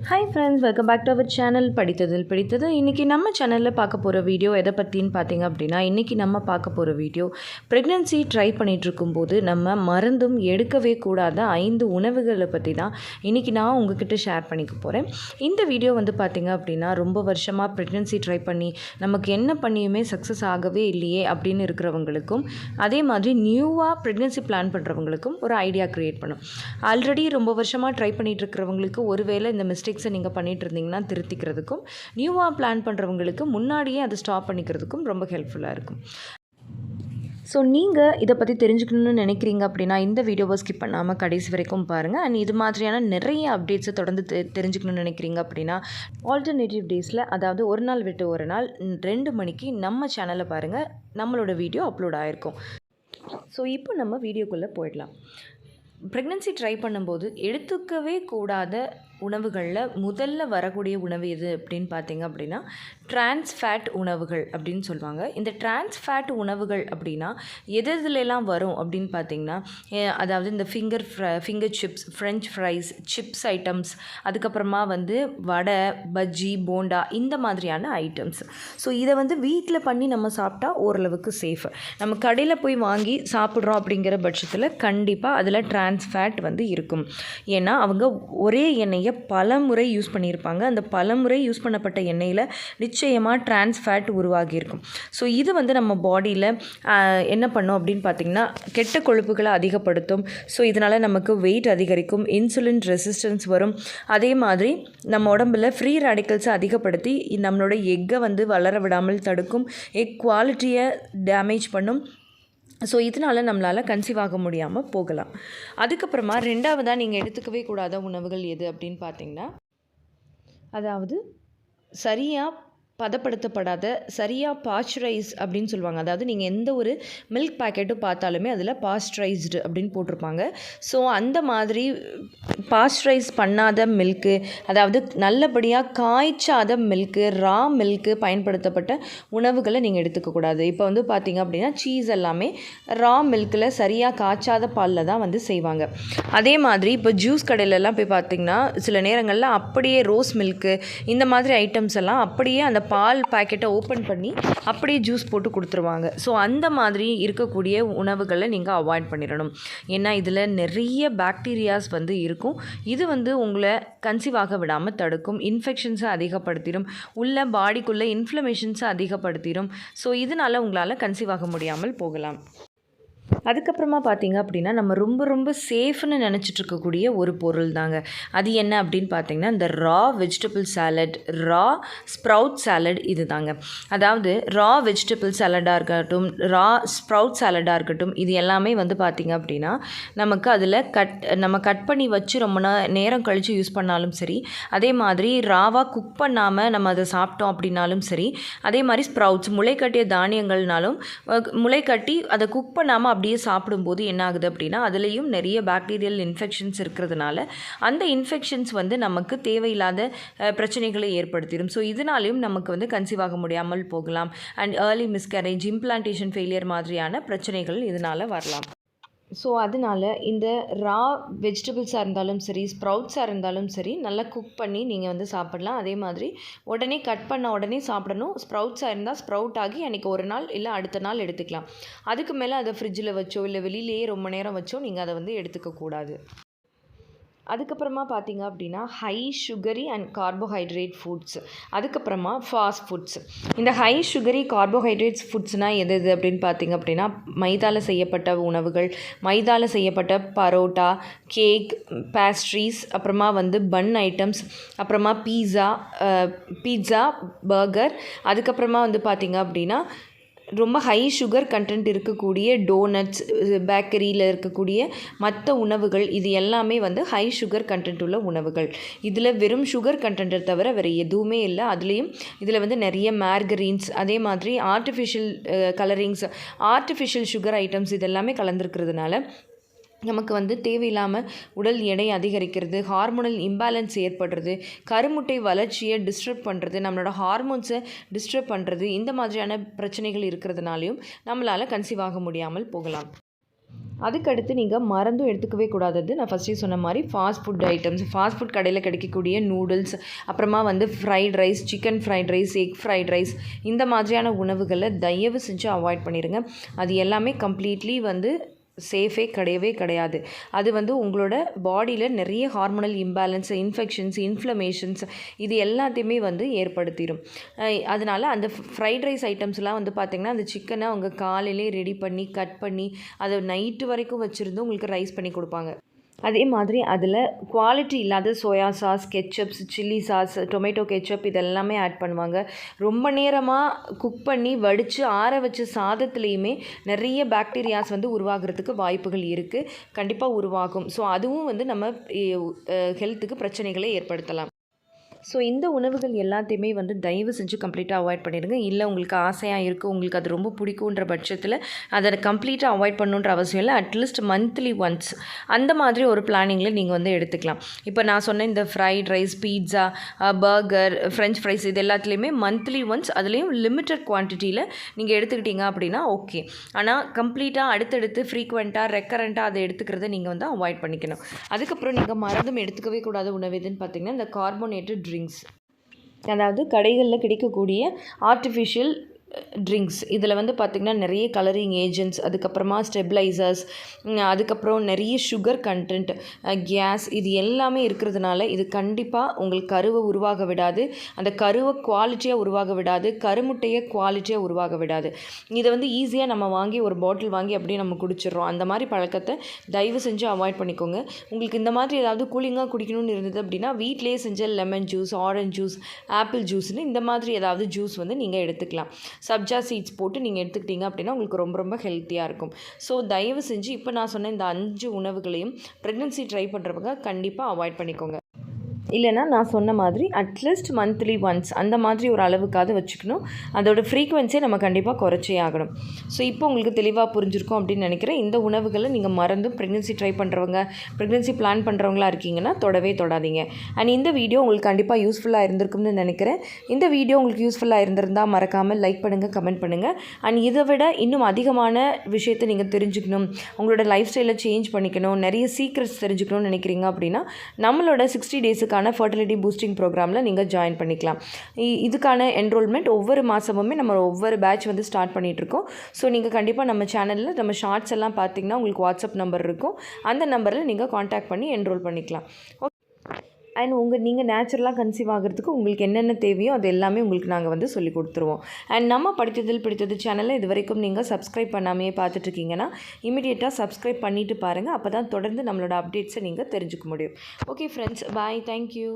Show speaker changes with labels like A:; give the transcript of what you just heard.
A: Hi friends, welcome back to our channel படித்ததில் பிடித்தது. இன்றைக்கி நம்ம சேனலில் பார்க்க போகிற வீடியோ எதை பற்றின்னு பார்த்தீங்க அப்படின்னா, இன்றைக்கி நம்ம பார்க்க போகிற வீடியோ ப்ரெக்னென்சி ட்ரை பண்ணிகிட்ருக்கும்போது நம்ம மருந்தும் எடுக்கவே கூடாத 5 உணவுகளை பற்றி தான் இன்றைக்கி நான் உங்ககிட்ட ஷேர் பண்ணிக்க போகிறேன். இந்த வீடியோ பார்த்திங்க அப்படின்னா, ரொம்ப வருஷமாக ப்ரெக்னென்சி ட்ரை பண்ணி நமக்கு என்ன பண்ணியுமே சக்ஸஸ் ஆகவே இல்லையே அப்படின்னு இருக்கிறவங்களுக்கும், அதே மாதிரி நியூவாக ப்ரெக்னென்சி பிளான் பண்ணுறவங்களுக்கும் ஒரு ஐடியா க்ரியேட் பண்ணும். ஆல்ரெடி ரொம்ப வருஷமாக ட்ரை பண்ணிகிட்டு இருக்கிறவங்களுக்கு ஒருவேளை இந்த மிஸ்டேக்ஸை நீங்கள் பண்ணிகிட்டு இருந்தீங்கன்னா திருத்திக்கிறதுக்கும், நியூவாக பிளான் பண்ணுறவங்களுக்கு முன்னாடியே அதை ஸ்டாப் பண்ணிக்கிறதுக்கும் ரொம்ப ஹெல்ப்ஃபுல்லாக இருக்கும். ஸோ நீங்கள் இதை பற்றி தெரிஞ்சுக்கணுன்னு நினைக்கிறீங்க அப்படின்னா இந்த வீடியோவை ஸ்கிப் பண்ணாமல் கடைசி வரைக்கும் பாருங்கள். அண்ட் இது மாதிரியான நிறைய அப்டேட்ஸை தொடர்ந்து தெரிஞ்சுக்கணுன்னு நினைக்கிறீங்க அப்படின்னா ஆல்டர்னேட்டிவ் டேஸில், அதாவது ஒரு நாள் விட்டு ஒரு நாள் 2 மணிக்கு நம்ம சேனலை பாருங்கள், நம்மளோட வீடியோ அப்லோட் ஆகிருக்கும். ஸோ இப்போ நம்ம வீடியோக்குள்ளே போயிடலாம். ப்ரெக்னென்சி ட்ரை பண்ணும்போது எடுத்துக்கவே கூடாத உணவுகளில் முதல்ல வரக்கூடிய உணவு எது அப்படின்னு பார்த்தீங்க அப்படின்னா ட்ரான்ஸ் ஃபேட் உணவுகள் அப்படின்னு சொல்லுவாங்க. இந்த ட்ரான்ஸ் ஃபேட் உணவுகள் அப்படின்னா எதுலெல்லாம் வரும் அப்படின்னு பார்த்தீங்கன்னா, அதாவது இந்த finger chips, French fries, chips items, அதுக்கப்புறமா வடை, பஜ்ஜி, போண்டா, இந்த மாதிரியான ஐட்டம்ஸ். ஸோ இதை வீட்டில் பண்ணி நம்ம சாப்பிட்டா ஓரளவுக்கு சேஃப். நம்ம கடையில் போய் வாங்கி சாப்பிட்றோம் அப்படிங்கிற பட்சத்தில் கண்டிப்பாக அதில் ட்ரான்ஸ் ஃபேட் இருக்கும். ஏன்னா அவங்க ஒரே எண்ணெயை பல முறை யூஸ் பண்ணியிருப்பாங்க. அந்த பல முறை யூஸ் பண்ணப்பட்ட எண்ணெயில் நிச்சயமாக ட்ரான்ஸ் ஃபேட் உருவாகியிருக்கும். ஸோ இது நம்ம பாடியில் என்ன பண்ணும் அப்படின்னு பார்த்திங்கன்னா, கெட்ட கொழுப்புகளை அதிகப்படுத்தும். ஸோ இதனால் நமக்கு வெயிட் அதிகரிக்கும், இன்சுலின் ரெசிஸ்டன்ஸ் வரும். அதே மாதிரி நம்ம உடம்பில் ஃப்ரீ ரேடிக்கல்ஸை அதிகப்படுத்தி நம்மளோட எக்கை வளர விடாமல் தடுக்கும், எக் குவாலிட்டியை டேமேஜ் பண்ணும். ஸோ இதனால் நம்மளால் கன்சீவ் ஆக முடியாமல் போகலாம். அதுக்கப்புறமா 2வதாக நீங்கள் எடுத்துக்கவே கூடாத உணவுகள் எது அப்படின்னு பார்த்தீங்கன்னா, அதாவது சரியாக பதப்படுத்தப்படாத, சரியாக பாஸ்டரைஸ் அப்படின்னு சொல்லுவாங்க. அதாவது நீங்கள் எந்த ஒரு மில்க் பேக்கெட்டும் பார்த்தாலுமே அதில் பாஸ்டரைஸ்டு அப்படின்னு போட்டிருப்பாங்க. ஸோ அந்த மாதிரி பாஸ்டரைஸ் பண்ணாத மில்க்கு, அதாவது நல்லபடியாக காய்ச்சாத மில்க்கு, ரா மில்க்கு பயன்படுத்தப்பட்ட உணவுகளை நீங்கள் எடுத்துக்கக்கூடாது. இப்போ பார்த்தீங்க அப்படின்னா சீஸ் எல்லாமே ரா மில்கில் சரியாக காய்ச்சாத பாலில் தான் செய்வாங்க. அதே மாதிரி இப்போ ஜூஸ் கடையிலலாம் போய் பார்த்திங்கன்னா சில நேரங்களில் அப்படியே ரோஸ் மில்க்கு, இந்த மாதிரி ஐட்டம்ஸ் எல்லாம் அப்படியே அந்த பால் பாக்கெட்டை ஓப்பன் பண்ணி அப்படியே ஜூஸ் போட்டு கொடுத்துருவாங்க. ஸோ அந்த மாதிரி இருக்கக்கூடிய உணவுகளை நீங்கள் அவாய்ட் பண்ணிடணும். ஏன்னா இதில் நிறைய பாக்டீரியாஸ் இருக்கும். இது உங்களை கன்சீவ் ஆக விடாமல் தடுக்கும், இன்ஃபெக்ஷன்ஸை அதிகப்படுத்திடும், உள்ள பாடிக்குள்ளே இன்ஃப்ளமேஷன்ஸை அதிகப்படுத்திடும். ஸோ இதனால் உங்களால் கன்சீவ் ஆக முடியாமல் போகலாம். அதுக்கப்புறமா பார்த்தீங்க அப்படின்னா, நம்ம ரொம்ப ரொம்ப சேஃப்னு நினச்சிட்ருக்கக்கூடிய ஒரு பொருள் தாங்க. அது என்ன அப்படின்னு பார்த்தீங்கன்னா, இந்த ரா வெஜிடபிள் சாலட், ரா ஸ்ப்ரவுட் சாலட் இது தாங்க. அதாவது ரா வெஜிடபிள் சாலடாக இருக்கட்டும், ரா ஸ்ப்ரவுட் சாலடாக இருக்கட்டும், இது எல்லாமே பார்த்தீங்க அப்படின்னா நமக்கு அதில் நம்ம கட் பண்ணி வச்சு ரொம்ப நேரம் கழித்து யூஸ் பண்ணாலும் சரி, அதே மாதிரி ராவாக குக் பண்ணாமல் நம்ம அதை சாப்பிட்டோம் அப்படின்னாலும் சரி, அதே மாதிரி ஸ்ப்ரவுட்ஸ் முளைக்கட்டிய தானியங்கள்னாலும் முளைக்கட்டி அதை குக் பண்ணாமல் அப்படியே சாப்பிடும்போது என்ன ஆகுது அப்படின்னா, அதுலேயும் நிறைய பாக்டீரியல் இன்ஃபெக்ஷன்ஸ் இருக்கிறதுனால அந்த இன்ஃபெக்ஷன்ஸ் நமக்கு தேவையில்லாத பிரச்சனைகளை ஏற்படுத்திடும். ஸோ இதனாலையும் நமக்கு கன்சீவ் ஆக முடியாமல் போகலாம். And early miscarriage, implantation failure மாதிரியான பிரச்சனைகள் இதனால் வரலாம். ஸோ அதனால் இந்த ரா வெஜிடபிள்ஸாக இருந்தாலும் சரி, ஸ்ப்ரவுட்ஸாக இருந்தாலும் சரி, நல்லா குக் பண்ணி நீங்கள் சாப்பிடலாம். அதே மாதிரி உடனே கட் பண்ண உடனே சாப்பிடணும். ஸ்ப்ரவுட்ஸாக இருந்தால் ஸ்ப்ரவுட் ஆகி அன்றைக்கி ஒரு நாள் இல்லை அடுத்த நாள் எடுத்துக்கலாம். அதுக்கு மேலே அதை ஃப்ரிட்ஜில் வச்சோ இல்லை வெளியிலேயே ரொம்ப நேரம் வச்சோ நீங்கள் அதை எடுத்துக்கக்கூடாது. அதுக்கப்புறமா பார்த்தீங்க அப்படின்னா high sugary and carbohydrate foods, அதுக்கப்புறமா ஃபாஸ்ட் ஃபுட்ஸ். இந்த ஹை சுகரி கார்போஹைட்ரேட்ஸ் ஃபுட்ஸ்னால் எது அப்படின்னு பார்த்தீங்க அப்படின்னா, மைதாவில் செய்யப்பட்ட உணவுகள், மைதாவில் செய்யப்பட்ட பரோட்டா, கேக், பேஸ்ட்ரீஸ், அப்புறமா பன் ஐட்டம்ஸ், அப்புறமா பீட்சா, பர்கர், அதுக்கப்புறமா பார்த்தீங்க அப்படின்னா ரொம்ப ஹை சுகர் கண்டென்ட் இருக்கக்கூடிய டோனட்ஸ், பேக்கரியில் இருக்கக்கூடிய மற்ற உணவுகள், இது எல்லாமே ஹை சுகர் கண்டென்ட் உள்ள உணவுகள். இதில் வெறும் சுகர் கண்டென்ட்டை தவிர வேறு எதுவுமே இல்லை. அதுலேயும் இதில் நிறைய மார்கரீன்ஸ், அதே மாதிரி artificial colourings, artificial sugar items இதெல்லாமே கலந்துருக்கிறதுனால நமக்கு தேவையில்லாமல் உடல் எடை அதிகரிக்கிறது, ஹார்மோனல் இம்பேலன்ஸ் ஏற்படுறது, கருமுட்டை வளர்ச்சியை டிஸ்டர்ப் பண்ணுறது, நம்மளோட ஹார்மோன்ஸை டிஸ்டர்ப் பண்ணுறது, இந்த மாதிரியான பிரச்சனைகள் இருக்கிறதுனாலையும் நம்மளால் கன்சீவ் ஆக முடியாமல் போகலாம். அதுக்கடுத்து நீங்கள் மறந்தும் எடுத்துக்கவே கூடாதது நான் ஃபஸ்ட்டே சொன்ன மாதிரி fast food items, fast food கடையில் கிடைக்கக்கூடிய நூடுல்ஸ், அப்புறமா வந்து fried rice, chicken fried rice, egg fried rice, இந்த மாதிரியான உணவுகளை தயவு செஞ்சு அவாய்ட் பண்ணிடுங்க. அது எல்லாமே கம்ப்ளீட்லி வந்து சேஃபே கிடையவே கிடையாது. அது வந்து உங்களோட பாடியில் நிறைய ஹார்மோனல் இம்பேலன்ஸ், இன்ஃபெக்ஷன்ஸ், இன்ஃப்ளமேஷன்ஸ் இது எல்லாத்தையுமே வந்து ஏற்படுத்திடும். அதனால் அந்த ஃப்ரைட் ரைஸ் ஐட்டம்ஸ்லாம் வந்து பார்த்திங்கன்னா அந்த சிக்கனை அவங்க காலையிலே ரெடி பண்ணி கட் பண்ணி அதை நைட்டு வரைக்கும் வச்சுருந்து உங்களுக்கு ரைஸ் பண்ணி கொடுப்பாங்க. அதே மாதிரி அதில் குவாலிட்டி இல்லாத soya sauce, ketchups, chilli sauce, tomato ketchup இதெல்லாமே ஆட் பண்ணுவாங்க. ரொம்ப நேரமாக குக் பண்ணி வடித்து ஆற வச்ச சாதத்துலேயுமே நிறைய பாக்டீரியாஸ் வந்து உருவாகிறதுக்கு வாய்ப்புகள் இருக்குது, கண்டிப்பாக உருவாகும். ஸோ அதுவும் வந்து நம்ம ஹெல்த்துக்கு பிரச்சனைகளை ஏற்படுத்தலாம். ஸோ இந்த உணவுகள் எல்லாத்தையுமே வந்து தயவு செஞ்சு கம்ப்ளீட்டாக அவாய்ட் பண்ணிடுங்க. இல்லை உங்களுக்கு ஆசையாக இருக்குது, உங்களுக்கு அது ரொம்ப பிடிக்குன்ற பட்சத்தில் அதை கம்ப்ளீட்டாக அவாய்ட் பண்ணணுன்ற அவசியம் இல்லை. அட்லீஸ்ட் மந்த்லி ஒன்ஸ் அந்த மாதிரி ஒரு பிளானிங்கில் நீங்கள் வந்து எடுத்துக்கலாம். இப்போ நான் சொன்ன இந்த fried rice, pizza, burger, French fries இது எல்லாத்துலேயுமே மந்த்லி ஒன்ஸ், அதுலேயும் லிமிட்டட் குவான்டிட்டியில் நீங்கள் எடுத்துக்கிட்டீங்க அப்படின்னா ஓகே. ஆனால் கம்ப்ளீட்டாக அடுத்தடுத்து ஃப்ரீக்வெண்ட்டாக ரெக்கரண்ட்டாக அதை எடுத்துக்கிறத நீங்கள் வந்து அவாய்ட் பண்ணிக்கணும். அதுக்கப்புறம் நீங்கள் மறந்தும் எடுத்துக்கவே கூடாத உணவு எதுன்னு பார்த்தீங்கன்னா இந்த கார்போனேட்டட் ட்ரிங்க்ஸ், அதாவது கடைகளில் கிடைக்கக்கூடிய ஆர்டிஃபிஷியல் ட்ரிங்க்ஸ். இதில் வந்து பார்த்திங்கன்னா நிறைய கலரிங் ஏஜென்ட்ஸ், அதுக்கப்புறமா ஸ்டெபிளைசர்ஸ், அதுக்கப்புறம் நிறைய சுகர் கண்டென்ட், கேஸ் இது எல்லாமே இருக்கிறதுனால இது கண்டிப்பாக உங்களுக்கு கருவை உருவாக விடாது, அந்த கருவை குவாலிட்டியாக உருவாக விடாது, கருமுட்டையை குவாலிட்டியாக உருவாக விடாது. இதை வந்து ஈஸியாக நம்ம வாங்கி ஒரு பாட்டில் வாங்கி அப்படியே நம்ம குடிச்சிடுறோம். அந்த மாதிரி பழக்கத்தை தயவு செஞ்சு அவாய்ட் பண்ணிக்கோங்க. உங்களுக்கு இந்த மாதிரி ஏதாவது கூலிங்காக குடிக்கணும்னு இருந்தது அப்படின்னா வீட்டிலேயே செஞ்ச lemon juice, orange juice, apple ஜூஸ்னு இந்த மாதிரி ஏதாவது ஜூஸ் வந்து நீங்கள் எடுத்துக்கலாம். சப்ஜா சீட்ஸ் போட்டு நீங்கள் எடுத்துக்கிட்டீங்க அப்படின்னா உங்களுக்கு ரொம்ப ரொம்ப ஹெல்த்தியாக இருக்கும். ஸோ தயவு செஞ்சு இப்போ நான் சொன்ன இந்த 5 உணவுகளையும் ப்ரெக்னன்சி ட்ரை பண்ணுறவங்க கண்டிப்பாக அவாய்ட் பண்ணிக்கோங்க. இல்லைனா நான் சொன்ன மாதிரி அட்லீஸ்ட் மந்த்லி ஒன்ஸ் அந்த மாதிரி ஒரு அளவுக்காவது வச்சுக்கணும். அதோட ஃப்ரீக்வன்சியை நம்ம கண்டிப்பாக குறைச்சே ஆகணும். ஸோ இப்போ உங்களுக்கு தெளிவாக புரிஞ்சிருக்கும் அப்படின்னு நினைக்கிறேன். இந்த உணவுகளை நீங்கள் மறந்தும் ப்ரெக்னன்சி ட்ரை பண்ணுறவங்க, ப்ரெக்னன்சி பிளான் பண்ணுறவங்களா இருக்கீங்கன்னா தொடவே தொடாதீங்க. அண்ட் இந்த வீடியோ உங்களுக்கு கண்டிப்பாக யூஸ்ஃபுல்லாக இருந்திருக்கும்னு நினைக்கிறேன். இந்த வீடியோ உங்களுக்கு யூஸ்ஃபுல்லாக இருந்திருந்தால் மறக்காமல் லைக் பண்ணுங்கள், கமெண்ட் பண்ணுங்கள். அண்ட் இதை விட இன்னும் அதிகமான விஷயத்தை நீங்கள் தெரிஞ்சுக்கணும், உங்களோட லைஃப் ஸ்டைலை சேஞ்ச் பண்ணிக்கணும், நிறைய சீக்ரெட்ஸ் தெரிஞ்சுக்கணும்னு நினைக்கிறீங்க அப்படின்னா நம்மளோட 60 டேஸுக்கு ஃபர்டிலிட்டி பூஸ்டிங் ப்ரோக்ராமில் நீங்கள் ஜாயின் பண்ணிக்கலாம். இதுக்கான என்ரோல்மெண்ட் ஒவ்வொரு மாதமுமே நம்ம ஒவ்வொரு பேட்ச் வந்து ஸ்டார்ட் பண்ணிகிட்ருக்கோம். ஸோ நீங்கள் கண்டிப்பாக நம்ம சேனலில் நம்ம ஷார்ட்ஸ் எல்லாம் பார்த்தீங்கன்னா உங்களுக்கு வாட்ஸ்அப் நம்பர் இருக்கும், அந்த நம்பரில் நீங்கள் காண்டாக்ட் பண்ணி என்ரோல் பண்ணிக்கலாம். அண்ட் நீங்கள் நேச்சுரலாக கன்சீவ் ஆகிறதுக்கு உங்களுக்கு என்னென்ன தேவையோ அது எல்லாமே உங்களுக்கு நாங்கள் வந்து சொல்லி கொடுத்துருவோம். அண்ட் நம்ம படித்ததில் பிடித்தது சேனலில் இது வரைக்கும் நீங்கள் சப்ஸ்கிரைப் பண்ணாமையே பார்த்துட்ருக்கீங்கன்னா இமீடியட்டாக சப்ஸ்கிரைப் பண்ணிவிட்டு பாருங்கள். அப்போ தான் தொடர்ந்து நம்மளோட அப்டேட்ஸை நீங்கள் தெரிஞ்சுக்க முடியும். ஓகே ஃப்ரெண்ட்ஸ், பாய், தேங்க்யூ.